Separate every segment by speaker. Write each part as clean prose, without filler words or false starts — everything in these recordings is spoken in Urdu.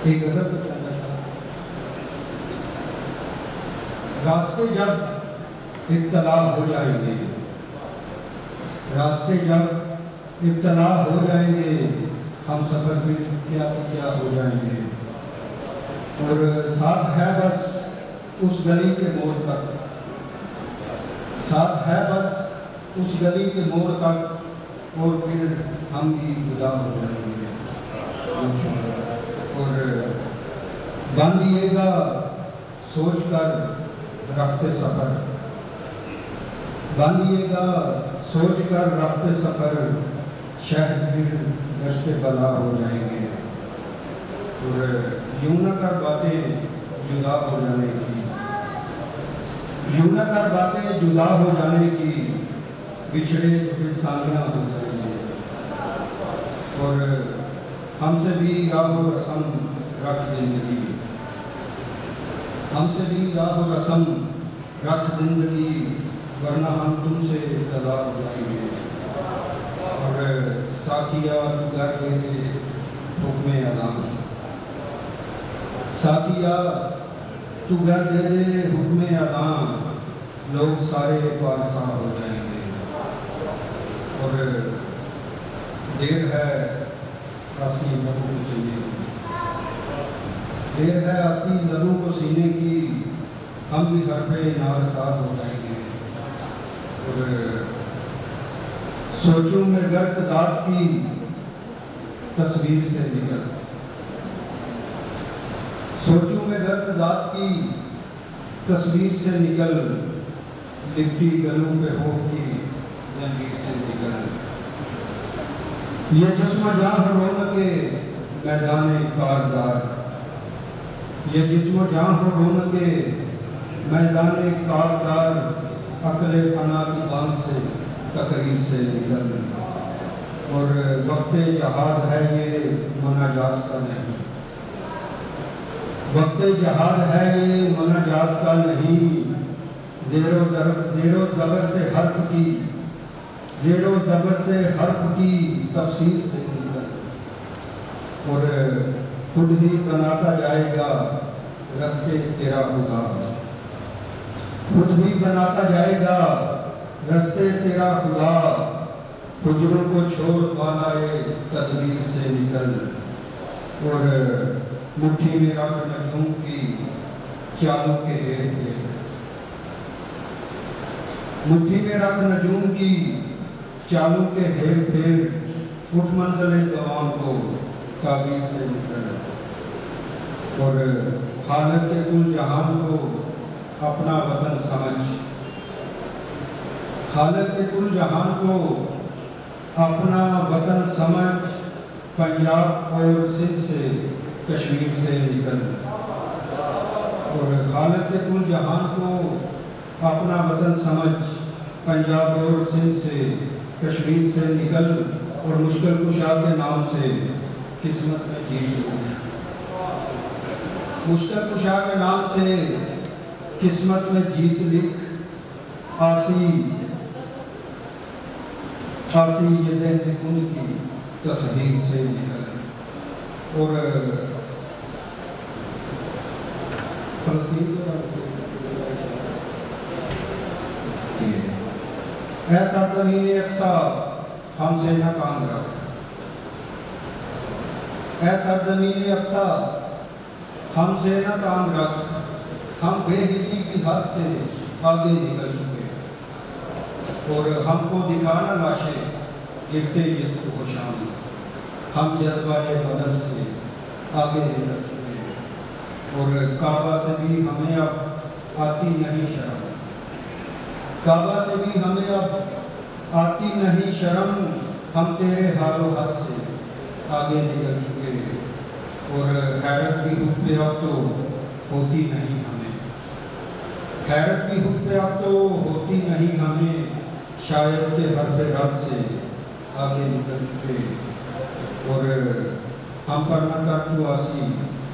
Speaker 1: ایک غزل کو چاہتا تھا، راستے جب ابتلا ہو جائیں گے، راستے جب ابتلا ہو جائیں گے، ہم سفر میں کیا ہو جائیں گے، اور ساتھ ہے بس اس گلی کے موڑ تک، ساتھ ہے بس اس گلی کے موڑ تک، اور پھر ہم بھی جدا ہو جائیں گے۔ اور باندھیے گا سوچ کر رفتے سفر، باندھیے گا سوچ کر رفتے سفر، شہر پھر گشت بلا ہو جائیں گے، اور یوں نہ کر باتیں جدا ہو جانے کی، یوں نہ کر باتیں جدا ہو جانے کی، بچھڑے پھر ثانیہ ہو جائیں گے، اور ہم سے بھی راہ و رسم رکھ زندگی، ہم سے بھی راہ و رسم رکھ زندگی، ورنہ ہم تم سے جدا ہو جائیں گے، اور ساقیہ تو گھر دے دے حکم اعلان، ساقیہ تو گھر دے دے حکم اعلان، لوگ سارے پارسا ہو جائیں گے، اور دیر ہے آسی لبوں کو سینے کی، دیر ہے آسی لبوں کو سینے کی، ہم بھی حرف نارسا ہو جائیں گے، اور سوچوں میں گرد ذات کی تصویر سے نکل، سوچوں میں گرد ذات کی تصویر سے نکل، لپٹی گلوں پہ خوف کی زنجیر سے نکل، یہ جسم جان ہو رونق میدان کارزار، یہ جسم جان ہو رونق میدان کارزار، عقل فنا کی باندھ سے تقریر سے نکل، اور وقت جہاد ہے یہ مناجات کا نہیں، وقت جہاد ہے یہ مناجات کا نہیں، زیر و زبر سے حرف کی، زیر و زبر سے حرف کی تفسیر سے نکل، اور خود ہی بناتا جائے گا رستے تیرا خدا، خود ہی بناتا جائے گا رستے تیرا خدا، حجروں کو چھوڑ بالائے تدبیر سے نکل، اور مٹھی میں رکھ نجوم کی چالوں کے ہیر پھیر، مٹھی میں رکھ نجوم کی چالوں کے ہیر پھیر، اٹھ منزل دوام کو تعبیر سے نکل، اور حالت کے کل جہان کو اپنا وطن سمجھ، حالت کے کل جہان کو اپنا وطن سمجھ، پنجاب اور سندھ سے کشمیر سے نکل، اور حالت کے کل جہان کو اپنا وطن سمجھ، پنجاب اور سندھ سے کشمیر سے نکل، اور مشکل کشا کے نام سے قسمت میں جیت لکھ، مشکل کشا کے نام سے قسمت میں جیت لکھ، آسی یہ ذہن کن کی تصویر سے نکل، اور ایسا زمین اقصا ہم سے نہ کام رکھ، ایسا زمین اقصا ہم سے نہ کام رکھ، ہم بے حسی کی حد سے آگے نکل چکے، اور ہم کو دکھانا لاشیں گرتے جسم کو شام، ہم جذبہ بدل سے آگے نکل چکے، اور کعبہ سے بھی ہمیں اب آتی نہیں شرم، کعبہ سے بھی ہمیں اب آتی نہیں شرم، ہم تیرے حال و حد سے آگے نکل چکے، اور حیرت بھی خود پہ اب تو ہوتی نہیں ہمیں، حیرت بھی خود پہ اب تو ہوتی نہیں ہمیں، شاید کے حرف رد سے آگے نکل چکے، اور ہم پر نہ کر تو آسی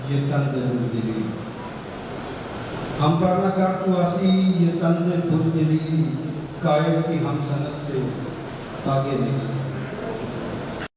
Speaker 1: یہ طنز بزدلی، ہم پر نہ کر تو آسی یہ طنز بزدلی، قائد کی ہم سنت سے آگے نکل